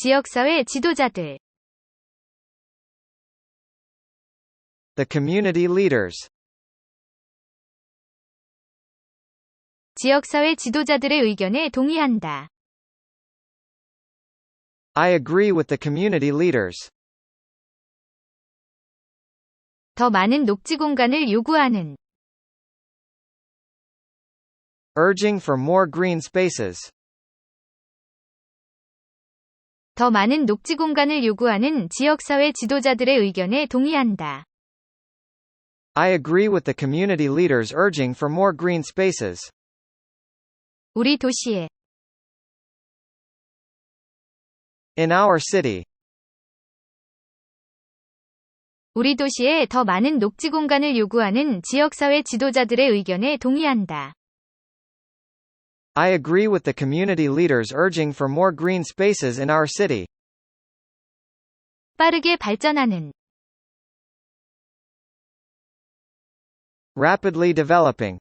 지역사회 지도자들. The community leaders. 지역사회 지도자들의 의견에 동의한다. I agree with the community leaders. 더 많은 녹지공간을 요구하는. Urging for more green spaces. 더 많은 녹지공간을 요구하는 지역사회 지도자들의 의견에 동의한다. I agree with the community leaders urging for more green spaces. 우리 도시에. In our city. 우리 도시에 더 많은 녹지공간을 요구하는 지역사회 지도자들의 의견에 동의한다. I agree with the community leaders urging for more green spaces in our city. 빠르게 발전하는. Rapidly developing.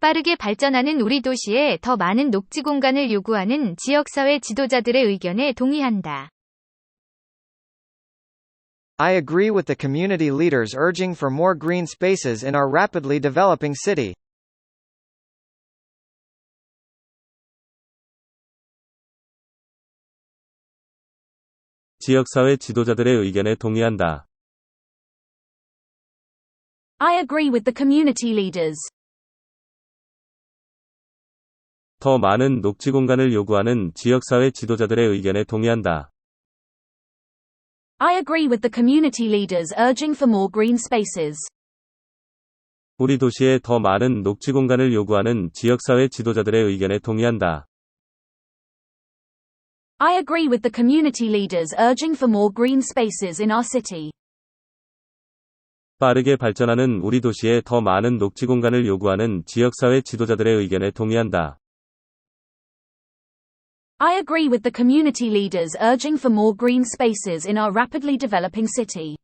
빠르게 발전하는 우리 도시에 더 많은 녹지공간을 요구하는 지역사회 지도자들의 의견에 동의한다. I agree with the community leaders urging for more green spaces in our rapidly developing city. 지역사회 지도자들의 의견에 동의한다. I agree with the community leaders. 더 많은 녹지 공간을 요구하는 지역사회 지도자들의 의견에 동의한다. I agree with the community leaders urging for more green spaces. 우리 도시에 더 많은 녹지 공간을 요구하는 지역사회 지도자들의 의견에 동의한다. I agree with the community leaders urging for more green spaces in our city. 빠르게 발전하는 우리 도시에 더 많은 녹지 공간을 요구하는 지역사회 지도자들의 의견에 동의한다. I agree with the community leaders urging for more green spaces in our rapidly developing city.